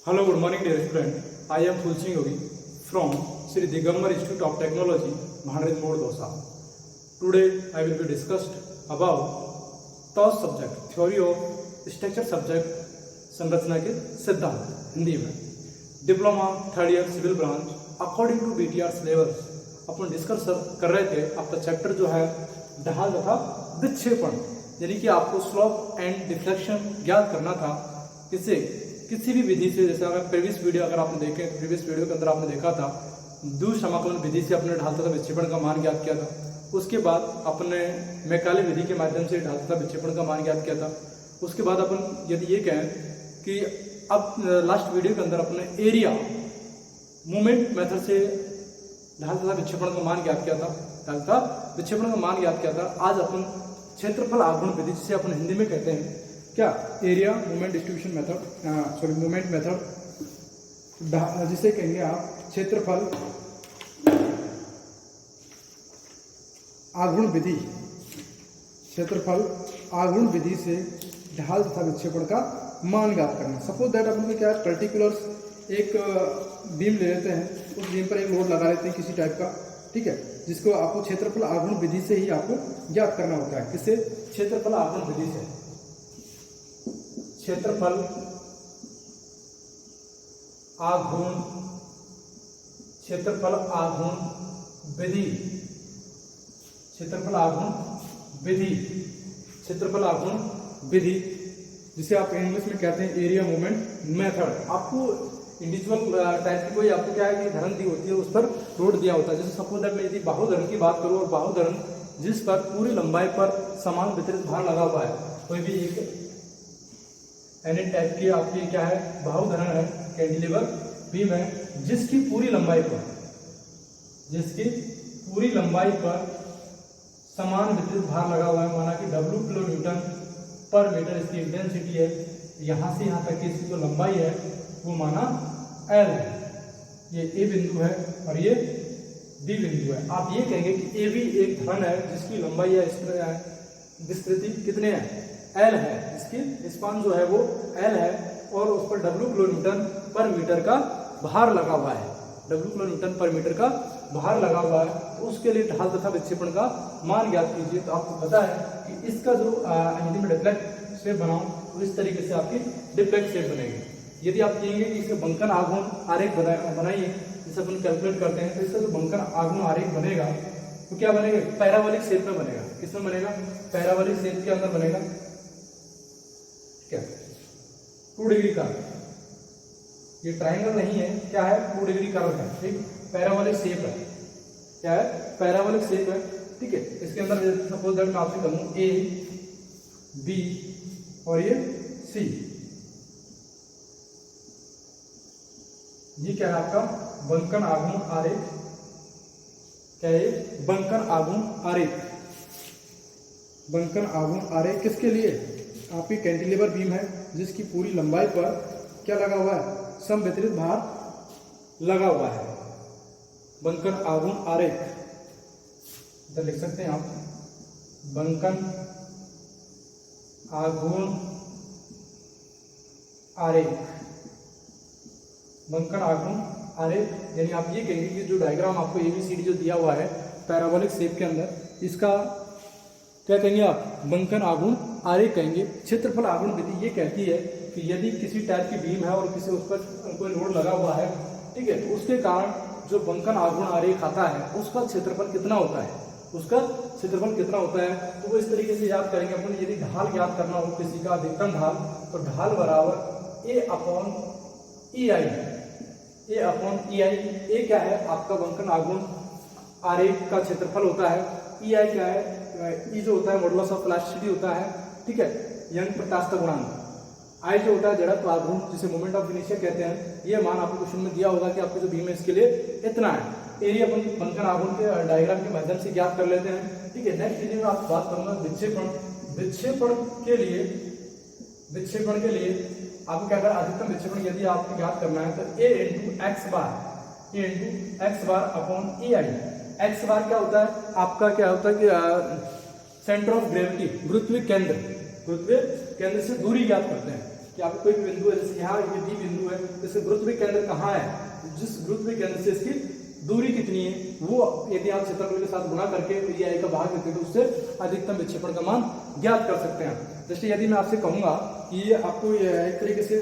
Hello, good morning, dear student. I am Fulsing Yogi from Sri Digambar Institute of Technology, Mahanad Mode Dosa. Today, I will be discussed about TOS subject, theory of structure subject, संरचना के सिद्धांत हिंदी में diploma third year civil branch according to BTR syllabus अपन discuss कर रहे थे। आपका chapter जो है ढाल तथा विक्षेपण, यानी कि आपको स्लोप एंड डिफ्लेक्शन ज्ञात करना था। किसे किसी भी विधि से, जैसे अगर प्रीवियस वीडियो अगर आपने देखे, प्रीवियस वीडियो के अंदर आपने देखा था द्वि समाकलन विधि से अपने ढाल तथा विक्षेपण का मान ज्ञात किया था। उसके बाद अपने मैकाले विधि के माध्यम से ढाल तथा विक्षेपण का मान ज्ञात किया था। उसके बाद अपन यदि ये कहें कि अब लास्ट वीडियो के अंदर अपने एरिया मूवमेंट मेथड से ढाल तथा विक्षेपण का मान ज्ञात किया था, ढाल तथा विक्षेपण का मान ज्ञात किया था। आज अपन क्षेत्रफल आघूर्ण विधि, जिसे अपन हिंदी में कहते हैं क्या, area movement distribution method, movement method, जिसे कहेंगे आप क्षेत्रफल आघूर्ण विधि, क्षेत्रफल आघूर्ण विधि से ढाल तथा विक्षेपण का मान ज्ञात करना। सपोज दैट अपन क्या है, पर्टिकुलर एक बीम ले लेते हैं, उस बीम पर एक लोड लगा लेते हैं किसी टाइप का, ठीक है, जिसको आपको क्षेत्रफल आघूर्ण विधि से ही आपको ज्ञात करना होता है। किससे? क्षेत्रफल आघूर्ण विधि से। क्षेत्रफल आघूर्ण, क्षेत्रफल आघूर्ण विधि, क्षेत्रफल आघूर्ण विधि, क्षेत्रफल आघूर्ण विधि, जिसे आप इंग्लिश में कहते हैं एरिया मूवमेंट मेथड। आपको इंडिविजुअल टाइप की कोई आपको क्या है कि धरण दी होती है, उस पर लोड दिया होता है। जैसे सपोज दैट मैं यदि बाहुधरण की बात करूं, और बाहुधरण जिस पर पूरी लंबाई पर समान वितरित भार लगा हुआ है, कोई भी एक एनी टाइप की आपकी क्या है, बाहुधरण है, कैंटिलीवर बीम है, जिसकी पूरी लंबाई पर, जिसकी पूरी लंबाई पर समान वितरित भार लगा हुआ है, माना कि W किलो न्यूटन पर मीटर इसकी इंटेंसिटी है। यहां से यहां तक की इसकी जो लंबाई है वो माना L है। ये A बिंदु है और ये B बिंदु है। आप ये कहेंगे कि AB एक धरण है जिसकी लंबाई है, विस्तृति कितने है, L है, इसकी स्पान जो है वो L है, और उस पर W किलो न्यूटन पर मीटर का भार लगा हुआ है, W किलो न्यूटन पर मीटर का भार लगा हुआ है। तो उसके लिए ढाल तथा विक्षेपण का मान ज्ञात कीजिए। तो आपको पता है कि इसका जो यदि मैं डिफ्लेक्ट शेप बनाऊं तो इस तरीके से आपकी डिफ्लेक्ट शेप बनेगी। यदि आप कहेंगे कि इसे बंकन आघूर्ण आरेख बनाइए, जिसे अपन कैलकुलेट करते हैं, तो इसका जो बंकन आघूर्ण आरेख बनेगा तो क्या बनेगा, पैराबोलिक शेप में बनेगा। किसमें बनेगा? पैराबोलिक शेप के अंदर बनेगा। क्या 2 डिग्री का, ये ट्रायंगल नहीं है, क्या है, 2 डिग्री कर्व है, ठीक, पैराबोलिक शेप है। क्या है? पैराबोलिक शेप है, ठीक है। इसके अंदर सपोज दैट मैं आपसे कहूं A, B और ये C, ये क्या है आपका बंकन आघूर्ण आरेख। क्या है? बंकन आघूर्ण आरेख। बंकन आघूर्ण आरेख किसके लिए? आपकी कैंटिलीवर बीम है जिसकी पूरी लंबाई पर क्या लगा हुआ है, समवितरित भार लगा हुआ है। बंकन आघूर्ण आरेख इधर लिख सकते हैं आप, बंकन आघूर्ण आरेख, बंकन आघूर्ण आरेख, यानी आप ये कहेंगे कि जो डायग्राम आपको ABCD जो दिया हुआ है पैराबोलिक शेप के अंदर, इसका क्या कहेंगे आप, बंकन आघूर्ण आरेख कहेंगे। क्षेत्रफल आघूर्ण विधि ये कहती है कि यदि किसी टाइप की बीम है और किसी उस पर कोई लोड लगा हुआ है, ठीक है, तो उसके कारण जो बंकन आघूर्ण आरेख आता है उसका क्षेत्रफल कितना होता है, उसका क्षेत्रफल कितना होता है। तो वो इस तरीके से याद करेंगे अपन। यदि ढाल ज्ञात करना हो किसी का अधिकतम ढाल, तो ढाल बराबर A upon EI, A upon EI। A क्या है आपका बंकन आघूर्ण आरेख का क्षेत्रफल होता है, EI क्या है, E जो होता है मॉडुलस ऑफ इलास्टिसिटी होता है, ठीक है, यंग प्रत्यास्थ गुणांक, I जो होता है जड़त्व आघूर्ण, जिसे मोमेंट ऑफ इनर्शिया कहते हैं। ये मान आपको क्वेश्चन में दिया होगा कि आपकी जो बीम है इसके लिए इतना है। एरिया बंकन आघूर्ण के डायग्राम के माध्यम से ज्ञात कर लेते हैं, ठीक है। नेक्स्ट वीडियो में आपसे बात करूंगा विक्षेपण। विक्षेपण के लिए, विक्षेपण के लिए आपको क्या करना, अधिकतम विक्षेपण यदि आपको ज्ञात करना है तो A into X bar upon EI। X bar क्या होता है आपका, क्या होता है कि सेंटर ऑफ ग्रेविटी, गुरुत्वीय केंद्र से दूरी ज्ञात करते हैं, कि आपको कोई भी बिंदु है, जैसे यहाँ ये बी बिंदु है, इसका गुरुत्वीय केंद्र कहाँ है, जिस गुरुत्वीय केंद्र से इसकी दूरी कितनी है, वो यदि आप क्षेत्रफल के साथ गुणा करके एरिया का भाग देते हैं तो उससे अधिकतम विक्षेपण का मान ज्ञात कर सकते हैं। जैसे यदि मैं आपसे कहूंगा कि आपको एक तरीके से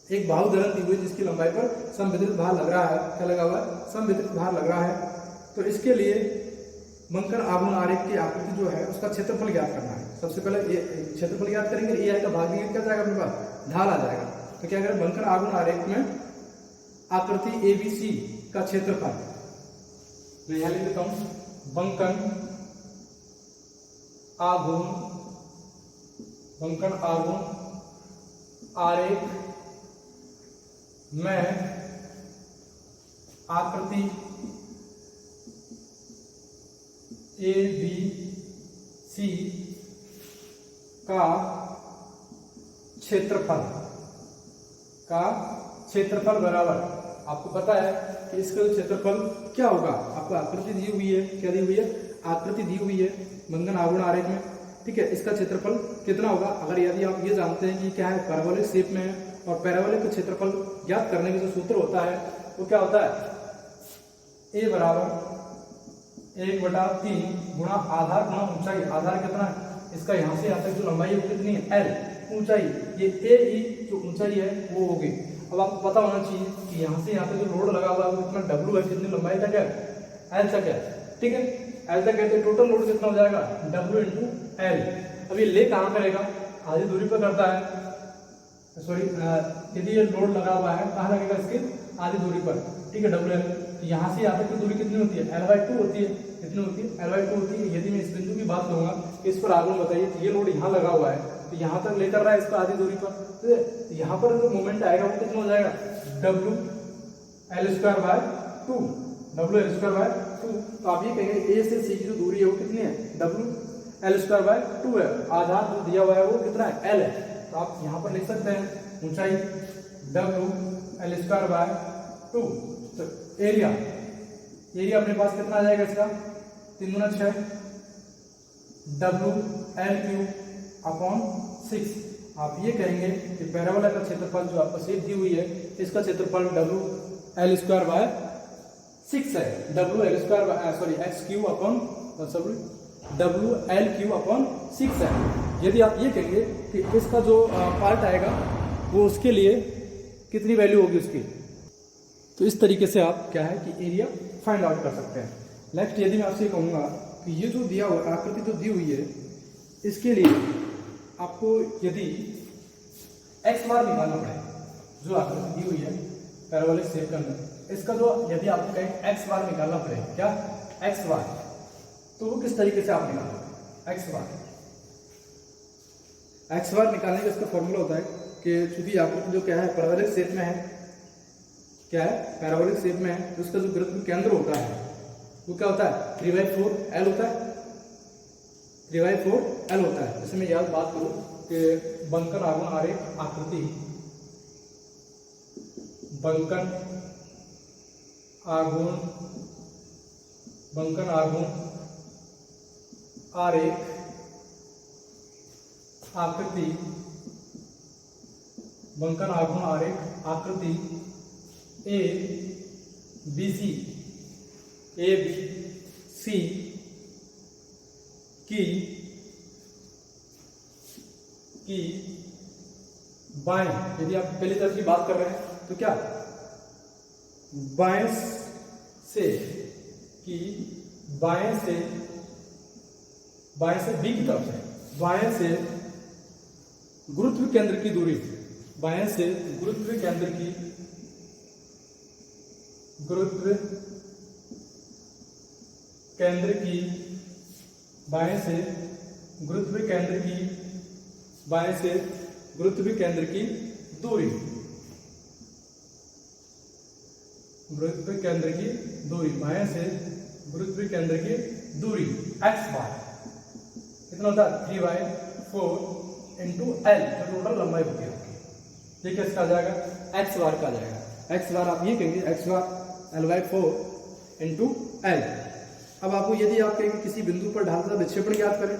एक बाहु धरण दी हुई जिसकी लंबाई पर समवितरित भार लग रहा है, क्या लगा हुआ है, समवितरित भार लग रहा है, तो इसके लिए बंकर आघूर्ण आरेख की आकृति जो है उसका क्षेत्रफल ज्ञात करना है। सबसे पहले ये क्षेत्रफल ज्ञात करेंगे, एरिया का भाग देंगे, क्या जाएगा अपने पास, ढाल आ जाएगा। तो क्या करें, बंकर आघूर्ण आरेख में आकृति एबीसी का क्षेत्रफल, मैं यहां लिख देता हूं, बंकन आघूर्ण आरेख में आकृति एबीसी का क्षेत्रफल बराबर, आपको पता है कि इसका क्षेत्रफल क्या होगा, आपको आकृति दी हुई है, क्या दी हुई है, आकृति दी हुई है बंकन आघूर्ण आरेख में, ठीक है। इसका क्षेत्रफल कितना होगा, अगर यदि आप ये जानते हैं कि क्या है, पैराबोलिक शेप में है, और पैराबोलिक का क्षेत्रफल ज्ञात करने का जो सूत्र होता है वो क्या होता है, a बराबर 1/3 गुणा आधार गुणा ऊंचाई। आधार कितना है इसका, यहाँ से यहाँ तक जो लंबाई है वो कितनी है, l, ऊंचाई, ये a ही जो ऊंचाई है वो होगी। अब आपको पता होना चाहिए कि यहाँ से यहाँ पे जो लोड लगा हुआ है वो कितना w है, कितनी लंबाई तक है, l तक है, ठीक है, l तक है, तो टोटल लोड कितना हो जाएगा, w इंटू l। अब ये ले कहाँ करेगा, आधी दूरी पर करता है, सॉरी यदि ये लोड लगा हुआ है कहाँ लगेगा, इसके आधी दूरी पर, ठीक है, WL। तो यहाँ से यहाँ तक की दूरी कितनी होती है, L/2 होती है, कितनी होती है, L/2 होती है। यदि मैं इस बिंदु की बात करूंगा, इस पर आघूर्ण बताइए, तो ये लोड यहाँ लगा हुआ है, तो यहाँ तक लेकर रहा है इसको आधी दूरी पर, तो यहाँ पर जो मोमेंट आएगा वो कितना हो जाएगा, WL²/2, WL²/2। तो आप ये कहेंगे ए से सी की जो दूरी है वो कितनी है, WL²/2 है, आधार जो दिया हुआ है वो कितना है, L है। तो आप यहाँ पर लिख सकते हैं ऊंचाई WL²/2। तो एरिया अपने पास कितना आ जाएगा इसका, 3 × 6 WL3/6। आप ये कहेंगे कि पैराबोला का क्षेत्रफल जो आपको शेप दी हुई है इसका क्षेत्रफल WL²/6 है, WL3/6 है। यदि आप ये कहेंगे कि इसका जो पार्ट आएगा वो उसके लिए कितनी वैल्यू होगी उसकी, तो इस तरीके से आप क्या है कि एरिया फाइंड आउट कर सकते हैं। नेक्स्ट यदि मैं आपसे कहूँगा कि ये जो दिया हुआ आकृति जो दी हुई है इसके लिए आपको यदि x बार निकालना पड़े, जो आकृति दी हुई है पैराबोलिक शेप के अंदर, इसका जो यदि आपको कहें x बार निकालना पड़े, क्या x बार, तो वो किस तरीके से आप निकालोगे, x बार निकालने का इसका फॉर्मूला होता है कि चूंकि आकृति जो क्या है पैराबोलिक शेप में है, क्या है पैराबोलिक शेप में है, तो उसका जो गुरुत्व केंद्र होता है वो क्या होता है, 3/4 L होता है, 3/4 L होता है। जैसे मैं याद बात करूं कि बंकन आघूर्ण आरेख आकृति, बंकन आघूर्ण आरेख आकृति, बंकन आघूर्ण आरेख आकृति ABC की बाएं, यदि आप पहली तरफ की बात कर रहे हैं तो क्या बाएं से बी की तरफ है, बाएं से गुरुत्व केंद्र की दूरी, बाएं से गुरुत्व केंद्र की बाएं से गुरुत्व केंद्र की दूरी, बाएं से गुरुत्व केंद्र की दूरी x बार कितना होता है, 3/4 इंटू L, जो टोटल लंबाई होती है, ठीक है, इसका आ जाएगा x बार का आ जाएगा, x बार आप ये कहेंगे x बार L/4 इंटू L। अब आपको यदि आप कहेंगे किसी बिंदु पर ढाल का विक्षेपण ज्ञात करें,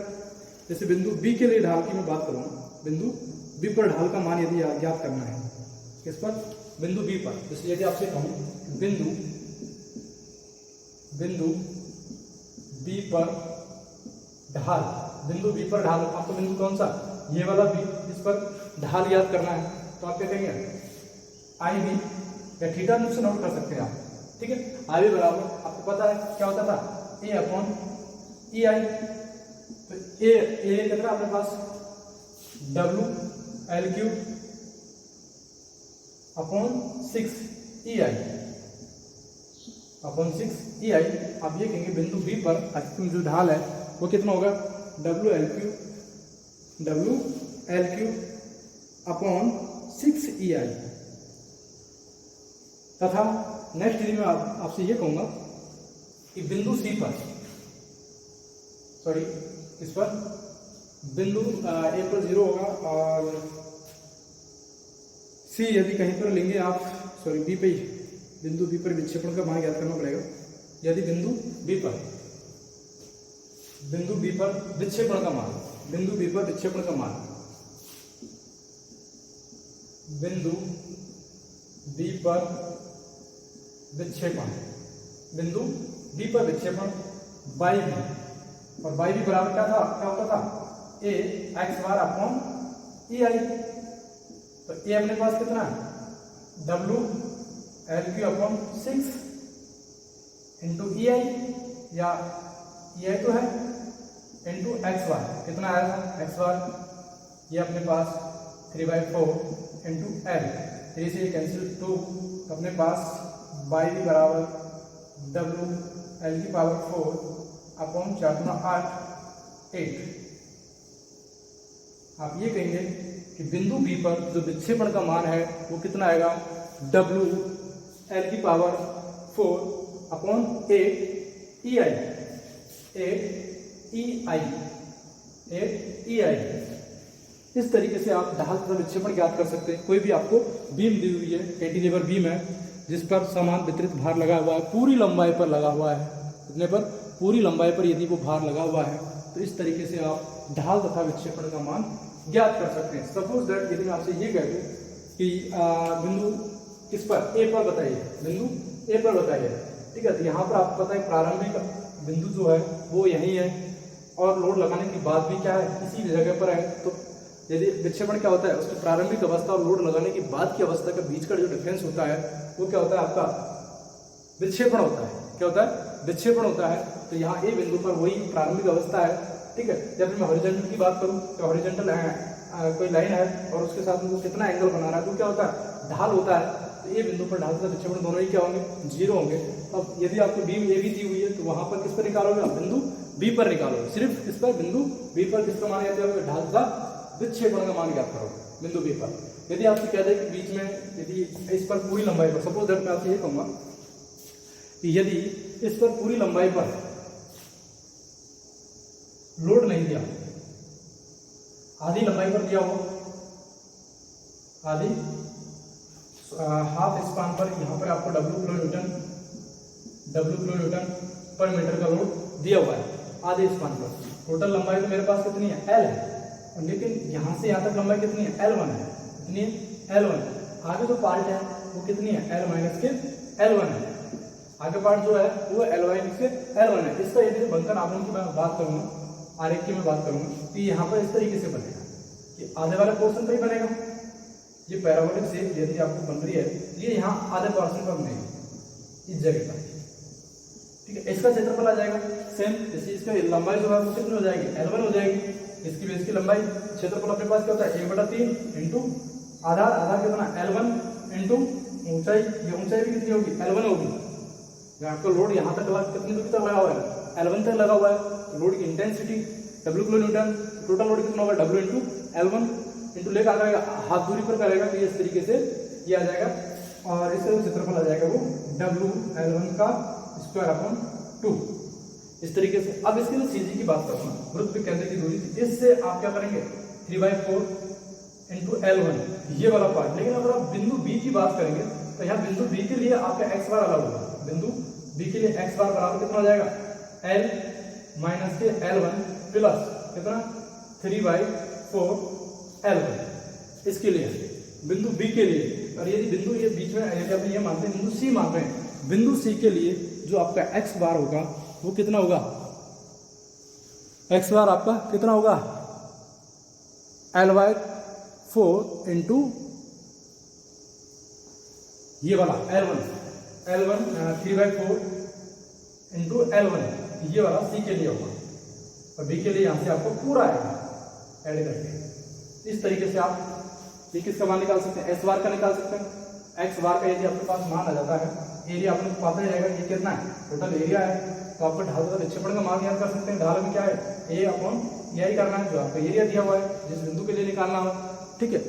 जैसे बिंदु B के लिए ढाल की मैं बात करूँ, बिंदु बी पर ढाल का मान यदि ज्ञात करना है, किस पर, बिंदु बी पर, जैसे यदि आपसे कहूं बिंदु बी पर ढाल, बिंदु बी पर ढाल, आपको बिंदु कौन सा, ये वाला बी, इस पर ढाल याद करना है, तो आप क्या कहेंगे, आई बी या थीटा रूप से नोट कर सकते हैं आप, ठीक है। आई बी बराबर आपको पता है क्या होता था, ए अपॉन ई आई, तो ए कितना अपने पास डब्ल्यू एल क्यू अपॉन 6 ई आई अपॉन 6 ई आई। आप ये कहेंगे बिंदु बी पर जो ढाल है वो कितना होगा, डब्ल्यू एल क्यू अपॉन 6 ई आई। तथा नेक्स्ट यदि मैं आपसे ये कहूंगा कि बिंदु सी पर, सॉरी इस पर बिंदु ए पर 0 होगा और सी यदि कहीं पर लेंगे आप, सॉरी बी पे, बिंदु बी पर विक्षेपण का मान ज्ञात करना पड़ेगा। यदि बिंदु बी पर विक्षेपण का मान, बिंदु बी पर विक्षेपण का मान, बिंदु बी पर विक्षेपण, बिंदु बी पर विक्षेपण बाई बी, और बाई बी बराबर क्या होता था, ए एक्स बार अपॉन ई आई। तो ए अपने पास कितना है, W L cube upon 6 into E I, या ई आई तो है, इंटू एक्स बार, कितना आया था एक्स बार, ये अपने पास 3/4 इंटू एल, 3 से कैंसिल 2, अपने पास बाई बी बराबर डब्ल्यू एल की पावर 4 अपॉन 4 8 8। आप ये कहेंगे कि बिंदु बी पर जो विक्षेपण का मान है वो कितना आएगा, डब्ल्यू एल की पावर 4 अपॉन 8 ई आई, 8 ई आई। इस तरीके से आप ढाल तथा विक्षेपण ज्ञात कर सकते हैं। कोई भी आपको बीम दी हुई है, कैंटिलीवर बीम है, जिस पर समान वितरित भार लगा हुआ है, पूरी लंबाई पर लगा हुआ है, इतने पर पूरी लंबाई पर यदि वो भार लगा हुआ है, तो इस तरीके से आप ढाल तथा विक्षेपण का मान ज्ञात कर सकते हैं। सपोज दैट यदि मैं आपसे ये कह दूं कि बिंदु किस पर, ए पर बताइए, बिंदु ए पर बताइए, ठीक है। तो यहाँ पर आपको पता है प्रारंभिक बिंदु जो है वो यही है, और लोड लगाने के बाद भी क्या है, इसी जगह पर है। तो यदि विक्षेपण क्या होता है, उसकी प्रारंभिक अवस्था और लोड लगाने के बाद की अवस्था के बीच का जो डिफरेंस होता है वो क्या होता है, आपका विक्षेपण होता है। क्या होता है, विक्षेपण होता है। तो यहाँ ए बिंदु पर वही प्रारंभिक अवस्था है, ठीक है। जब मैं हॉरिजॉन्टल की बात करूँ तो हॉरिजॉन्टल कोई लाइन है और उसके साथ में वो कितना एंगल बना रहा है, तो क्या होता है, ढाल होता है। तो ए बिंदु पर ढाल तथा विक्षेपण दोनों ही क्या होंगे, 0 होंगे। अब यदि आपको बीम ए भी दी हुई है तो वहां पर किस पर निकालोगे, बिंदु बी पर निकालोगे, सिर्फ इस पर बिंदु बी पर किसका मान ज्ञात करोगे, ढाल तथा विक्षेपण का मान ज्ञात करोगे बिंदु बी पर। यदि आपसे कह दे कि बीच में यदि इस पर पूरी लंबाई पर, सपोज दैट मैं आपसे ये कहूंगा कि यदि इस पर पूरी लंबाई पर लोड नहीं दिया, आधी लंबाई पर दिया हो, आधी हाफ स्पान पर, यहाँ पर आपको W किलो न्यूटन पर मीटर का लोड दिया हुआ है आधे स्पान पर। टोटल लंबाई तो मेरे पास कितनी है, L है, लेकिन यहाँ से यहाँ तक लंबाई कितनी है, L1 है, कितनी है, L1। आगे जो पार्ट है वो कितनी है, L माइनस के L1 है। आगे पार्ट जो है वो L माइनस के L1 है। इसका यदि बंधन आबंधन की मैं बात करूंगा, आरेख की मैं बात करूंगा, तो यहाँ पर इस तरीके से बनेगा, ये आधे वाले पोर्शन पर ही बनेगा। ये पैराबोलिक शेप यदि आपको बन रही है, ये यहाँ आधे पोर्शन पर बनेगी इस जगह पर, ठीक है। इसका क्षेत्रफल आ जाएगा सेम, जैसे इसका लंबाई जो है वो कितनी हो जाएगी, L1 हो जाएगी। इसकी बेस की लंबाई, क्षेत्रफल अपने पास क्या होता है, 1/3 इंटू आधार, आधार कितना L1 इंटू ऊंचाई, ये ऊंचाई भी कितनी होगी, L1 होगी। आपका लोड यहाँ तक कितनी दूरी तक लगा हुआ है, L1 तक लगा हुआ है। लोड की intensity W kilo Newton, total load कितना होगा, W इंटू L1 इंटू लेकर आ जाएगा, हाफ दूरी पर करेगा तो इस तरीके से ये आ जाएगा, और इसका जो क्षेत्रफल आ जाएगा वो W L1 का स्क्वायर अपॉन 2 इस तरीके से। अब इसके लिए सीजी की बात करूंगा, वृत्त केंद्र की दूरी, इससे आप क्या करेंगे, 3/4 इंटू L1 ये वाला पार्ट। लेकिन अगर आप बिंदु बी की बात करेंगे तो यहाँ बिंदु बी के लिए आपका x बार अलग होगा, बिंदु बी के लिए x बार बराबर कितना हो जाएगा, L माइनस के L1 प्लस कितना 3/4 L1। इसके लिए बिंदु बी के लिए, और यदि बिंदु ये बीच में यदि आप ये मानते हैं बिंदु सी मान रहे हैं, बिंदु सी के लिए जो आपका एक्स बार होगा वो कितना होगा, एक्स बार आपका कितना होगा L/4 इंटू ये वाला L1 3/4 इंटू L1, ये वाला सी के लिए होगा, और बी के लिए यहां से आपको पूरा आएगा ऐड करके। इस तरीके से आप ये किसका मान निकाल सकते हैं, एस बार का निकाल सकते हैं। एक्स बार का यदि आपके पास मान आ जाता है, एरिया आपको पता ही रहेगा कि कितना है, टोटल एरिया है, तो आपको ढाल तथा विक्षेपण का मान ज्ञात कर सकते हैं। ढाल में क्या है, ए अपॉन यही करना है जो आपका एरिया दिया हुआ है, जिस बिंदु के लिए निकालना हो, ठीक है।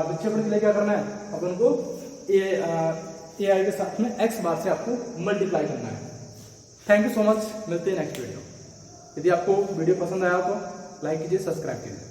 विक्षेपण के लिए क्या करना है, अपन को ए आई के साथ में एक्स बार से आपको मल्टीप्लाई करना है। थैंक यू सो मच, मिलते हैं नेक्स्ट वीडियो। यदि आपको वीडियो पसंद आया तो लाइक कीजिए, सब्सक्राइब कीजिए।